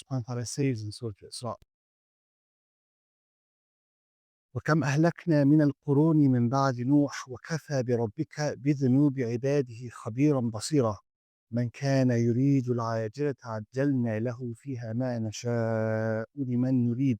subhanahu wa ta'ala says in Surah Al-Isra, وَكَمْ أَهْلَكْنَا مِنَ الْقُرُونِ مِنْ بَعْدِ نُوحٍ وَكَفَى بِرَبِّكَ بِذُنُوبِ عِبَادِهِ خَبِيرًا بَصِيرًا مَنْ كَانَ يُرِيدُ الْعَاجِلَةَ عَجَّلْنَا لَهُ فِيهَا مَا نَشَاءُ لِمَنْ نُرِيدُ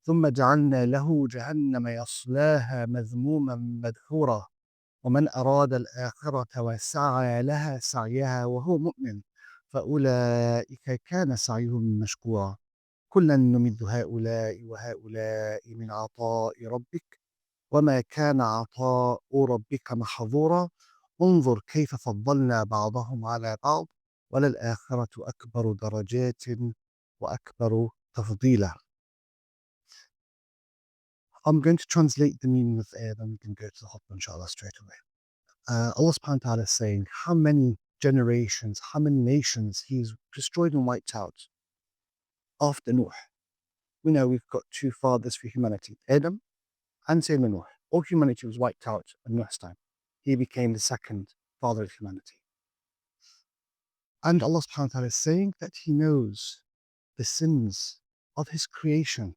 ثُمَّ جَعَلْنَا لَهُ جَهَنَّمَ يَصْلَاهَا مَذْمُومًا مَدْحُورًا ومن أراد الآخرة وسعى لها سعيها وهو مؤمن فأولئك كان سعيهم مشكورا كلا نمد هؤلاء وهؤلاء من عطاء ربك وما كان عطاء ربك محظورا انظر كيف فضلنا بعضهم على بعض وللآخرة أكبر درجات وأكبر تفضيلا. I'm going to translate the meaning of the ayah, then we can go to the khutbah inshallah straight away. Allah subhanahu wa ta'ala is saying how many generations, how many nations He's destroyed and wiped out after Nuh. We know we've got two fathers for humanity, Adam and Sayyidina Nuh. All humanity was wiped out at Nuh's time. He became the second father of humanity. And Allah subhanahu wa ta'ala is saying that He knows the sins of His creation,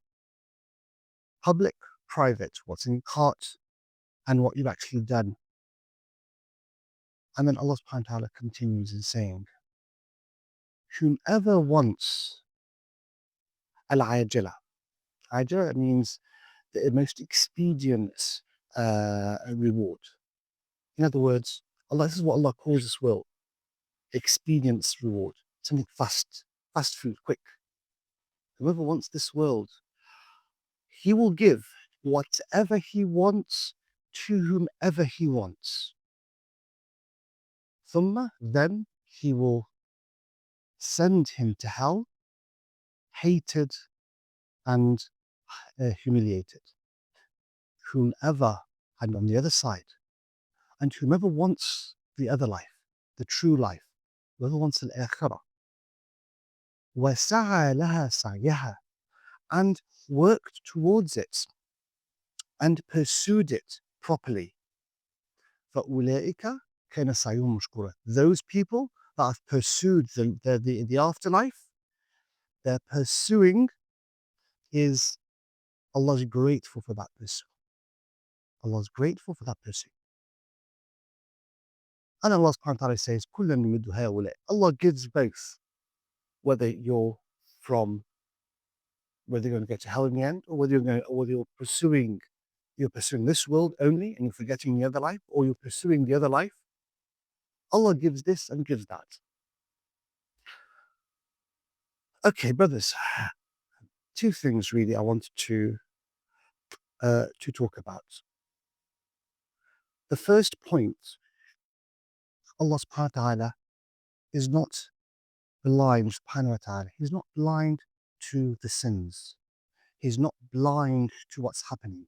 public, private, what's in your heart, and what you've actually done. And then Allah subhanahu wa ta'ala continues in saying, whomever wants al-ajila. Ajila means the most expedient reward. In other words, Allah, this is what Allah calls this world, expedience reward, something fast, fast food, quick. Whoever wants this world, He will give whatever He wants to whomever He wants. Thumma, then He will send him to hell, hated and humiliated. Whomever, and on the other side, and whomever wants the other life, the true life, whoever wants al-akhirah, وَسَعَى لَهَا سَعْيَهَا, and worked towards it and pursued it properly. فَأُولَٰئِكَ كَانَ سَعْيُهُمْ مَشْكُورًا. Those people that have pursued the afterlife, their pursuing is, Allah's grateful for that pursuit. Allah's grateful for that pursuit. And Allah subhanahu wa ta'ala says, كُلًّا نُمِدُّ هَؤُلَاءِ. Allah gives both, whether you're going to get to hell in the end, or whether you're pursuing this world only and you're forgetting the other life, or you're pursuing the other life. Allah gives this and gives that. Okay, brothers, two things really I wanted to talk about. The first point, Allah subhanahu wa ta'ala is not blind, subhanahu wa ta'ala. He's not blind to the sins. He's not blind to what's happening.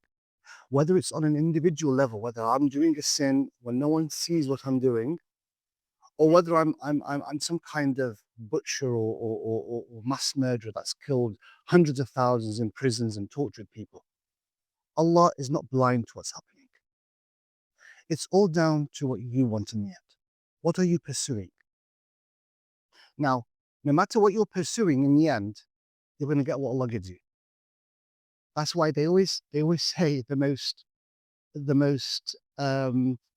Whether it's on an individual level, whether I'm doing a sin when no one sees what I'm doing, or whether I'm some kind of butcher or mass murderer that's killed hundreds of thousands in prisons and tortured people. Allah is not blind to what's happening. It's all down to what you want in the end. What are you pursuing? Now, no matter what you're pursuing in the end, you're going to get what Allah gives you. That's why they always say the most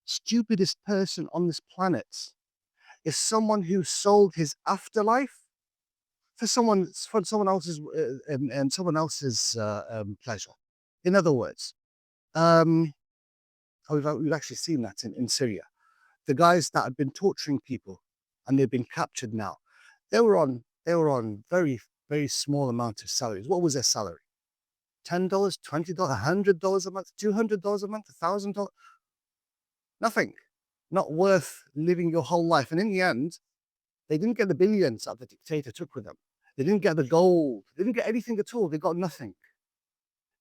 stupidest person on this planet is someone who sold his afterlife for someone else's and someone else's pleasure. In other words, we've actually seen that in Syria. The guys that had been torturing people and they've been captured now, they were on very, very small amount of salaries. What was their salary? $10, $20, $100 a month, $200 a month, $1,000? Nothing. Not worth living your whole life. And in the end, they didn't get the billions that the dictator took with them. They didn't get the gold. They didn't get anything at all. They got nothing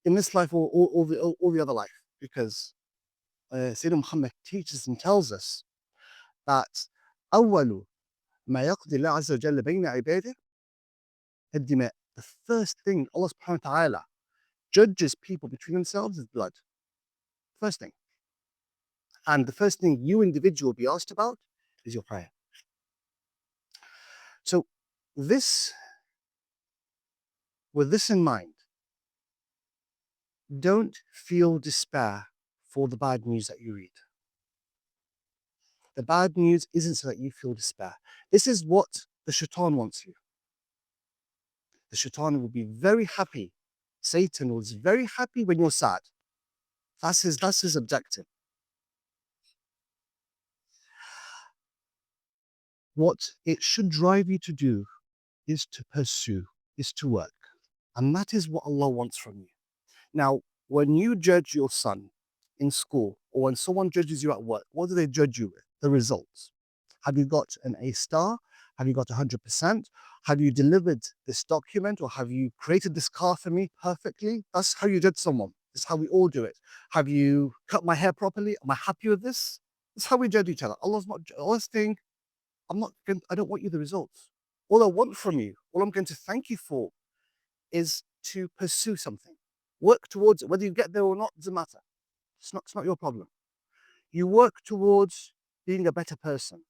in this life or the other life, because Sayyidina Muhammad teaches and tells us that أول ما يقضي الله عز وجل بين عباده الدماء. The first thing Allah subhanahu wa ta'ala judges people between themselves is blood. First thing. And the first thing you individual will be asked about is your prayer. So this With this in mind, don't feel despair for the bad news that you read. The bad news isn't so that you feel despair. This is what the shaitan wants you. The shaitan will be very happy. Satan was very happy when you're sad. That's his objective. What it should drive you to do is to pursue, is to work. And that is what Allah wants from you. Now, when you judge your son in school or when someone judges you at work, what do they judge you with? The results. Have you got an A star? Have you got 100%? Have you delivered this document or have you created this car for me perfectly? That's how you judge someone. That's how we all do it. Have you cut my hair properly? Am I happy with this? That's how we judge each other. Allah's saying, I don't want you the results. All I want from you, all I'm going to thank you for is to pursue something. Work towards it. Whether you get there or not doesn't matter. It's not your problem. You work towards being a better person.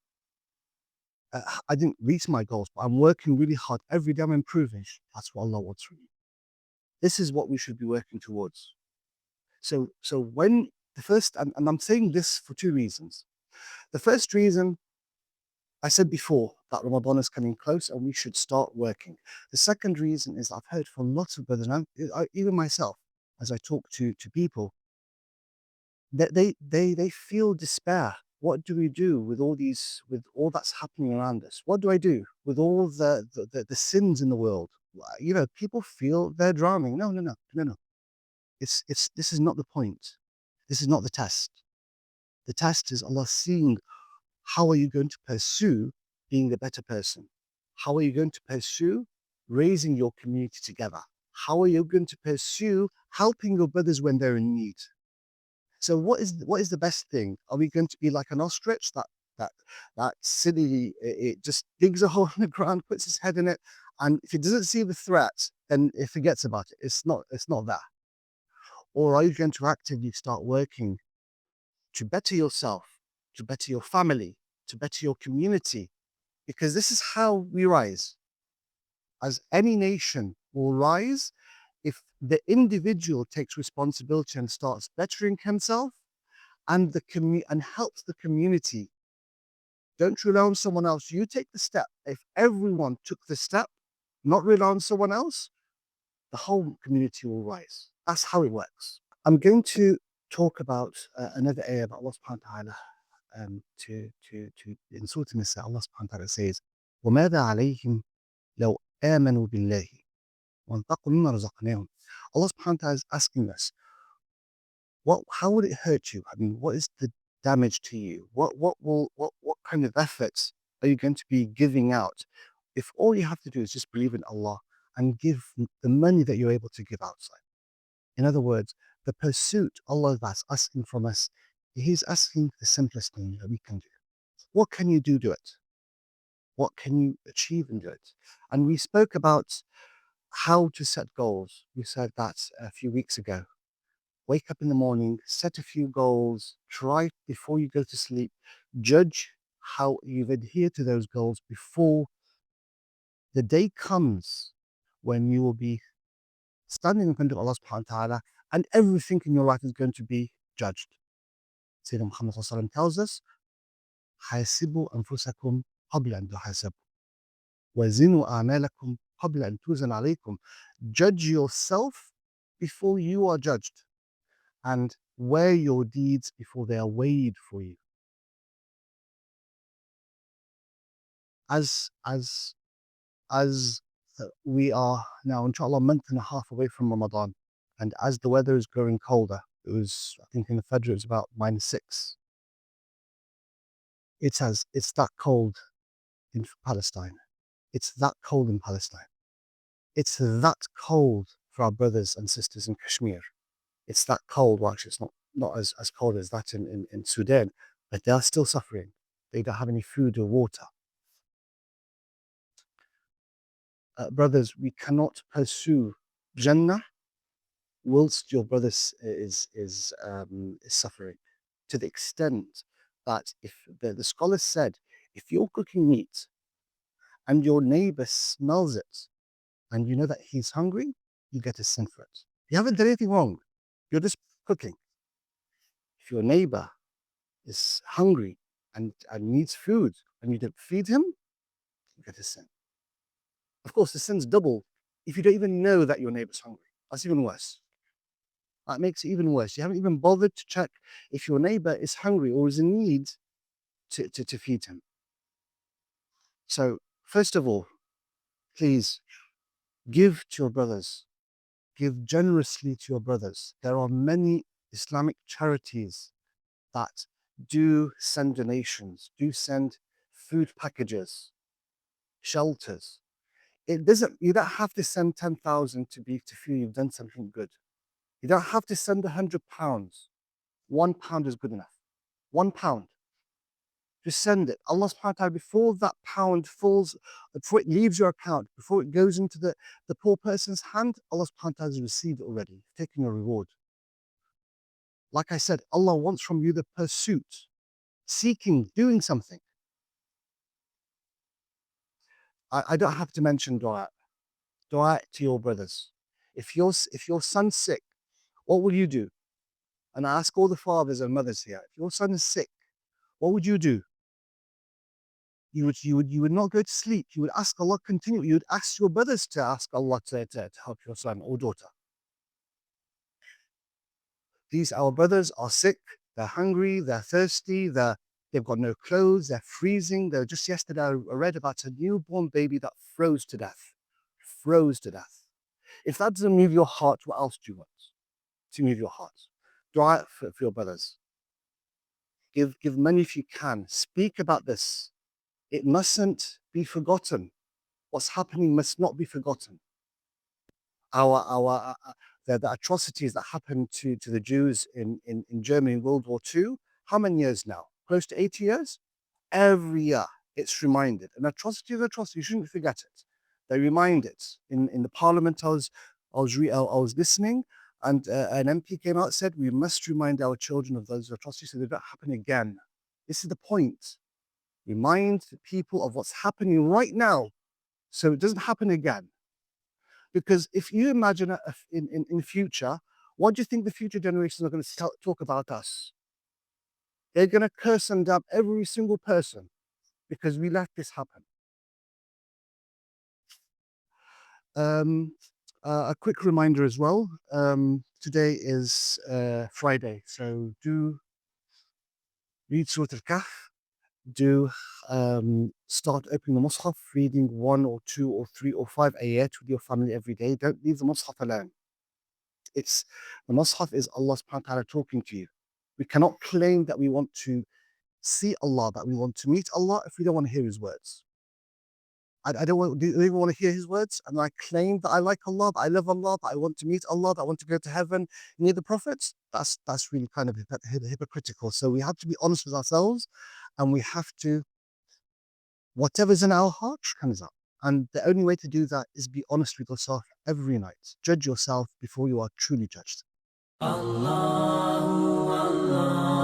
I didn't reach my goals, but I'm working really hard. Every day I'm improving. That's what Allah wants from you. This is what we should be working towards. So when the first, and I'm saying this for two reasons. The first reason, I said before that Ramadan is coming close and we should start working. The second reason is I've heard from lots of brothers, and even myself, as I talk to people, that they feel despair. What do we do with with all that's happening around us? What do I do with all the sins in the world? People feel they're drowning. No. This is not the point. This is not the test. The test is Allah seeing how are you going to pursue being the better person? How are you going to pursue raising your community together? How are you going to pursue helping your brothers when they're in need? So what is the best thing? Are we going to be like an ostrich that that silly it just digs a hole in the ground, puts its head in it, and if it doesn't see the threat, then it forgets about it. It's not that. Or are you going to actively start working to better yourself, to better your family, to better your community? Because this is how we rise. As any nation will rise if the individual takes responsibility and starts bettering himself and and helps the community. Don't rely on someone else. You take the step. If everyone took the step, not rely on someone else, the whole community will rise. That's how it works. I'm going to talk about another ayah about Allah subhanahu wa ta'ala. In Surah Nisa, Allah subhanahu wa ta'ala says, وَمَاذَا عَلَيْهِمْ لَوْ آمَنُوا بِاللَّهِ وَانْتَقُوا مِمَّا رَزَقْنَاهُم. Allah subhanahu wa ta'ala is asking us, how would it hurt you? I mean, what is the damage to you? What kind of efforts are you going to be giving out if all you have to do is just believe in Allah and give the money that you're able to give outside? In other words, the pursuit Allah is asking from us, He's asking the simplest thing that we can do. What can you do to it? What can you achieve and do it? And we spoke about how to set goals. We said that a few weeks ago. Wake up in the morning, set a few goals, try before you go to sleep, judge how you've adhered to those goals before the day comes when you will be standing in front of Allah subhanahu wa ta'ala and everything in your life is going to be judged. Sayyidina Muhammad sallallahu alaihi wasallam tells us, حاسبوا أنفسكم قبل أن تحاسبوا وزنوا أعمالكم قبل أن توزن عليكم. Judge yourself before you are judged, and weigh your deeds before they are weighed for you. As we are now, inshallah, a month and a half away from Ramadan, and as the weather is growing colder, it was, I think in the Fajr, it was about -6. It's that cold in Palestine. It's that cold in Palestine. It's that cold for our brothers and sisters in Kashmir. It's that cold. Well, actually, it's not as cold as that in Sudan, but they are still suffering. They don't have any food or water. Brothers, we cannot pursue Jannah whilst your brother is suffering. To the extent that if the scholars said, if you're cooking meat and your neighbor smells it and you know that he's hungry, you get a sin for it. You haven't done anything wrong. You're just cooking. If your neighbor is hungry and needs food and you don't feed him, you get a sin. Of course, the sin's double if you don't even know that your neighbor's hungry. That's even worse. That makes it even worse. You haven't even bothered to check if your neighbor is hungry or is in need to feed him. So, first of all, please give to your brothers. Give generously to your brothers. There are many Islamic charities that do send donations, do send food packages, shelters. You don't have to send 10,000 to feel you've done something good. You don't have to send £100. £1 is good enough. £1. Just send it. Allah subhanahu wa ta'ala, before that pound falls, before it leaves your account, before it goes into the poor person's hand, Allah subhanahu wa ta'ala has received it already, taking a reward. Like I said, Allah wants from you the pursuit, seeking, doing something. I don't have to mention dua. Dua to your brothers. If your son's sick, what will you do? And I ask all the fathers and mothers here, if your son is sick, what would you do? You would not go to sleep. You would ask Allah continually. You would ask your brothers to ask Allah to help your son or daughter. Our brothers are sick, they're hungry, they're thirsty, they've got no clothes, they're freezing. Just yesterday I read about a newborn baby that froze to death. Froze to death. If that doesn't move your heart, what else do you want to move your heart? Dua for your brothers. Give money if you can. Speak about this. It mustn't be forgotten. What's happening must not be forgotten. The atrocities that happened to the Jews in Germany in World War II, how many years now? Close to 80 years? Every year it's reminded. An atrocity is an atrocity. You shouldn't forget it. They remind it. In the parliament I was listening, and an MP came out and said, we must remind our children of those atrocities so they don't happen again. This is the point. Remind people of what's happening right now so it doesn't happen again. Because if you imagine in future, what do you think the future generations are going to talk about us? They're going to curse and damn every single person because we let this happen. A quick reminder as well, today is Friday, so do read Surah Al-Kahf, do start opening the Mus'haf, reading 1 or 2 or 3 or 5 ayat with your family every day. Don't leave the Mus'haf alone. The Mus'haf is Allah subhanahu wa ta'ala talking to you. We cannot claim that we want to see Allah, that we want to meet Allah if we don't want to hear His words. I don't want, do you even want to hear His words? And I claim that I like Allah, that I love Allah, that I want to meet Allah, that I want to go to heaven near the prophets. That's really kind of hypocritical. So we have to be honest with ourselves, and we have to, whatever's in our heart comes up. And the only way to do that is be honest with yourself every night. Judge yourself before you are truly judged. Allah, Allah.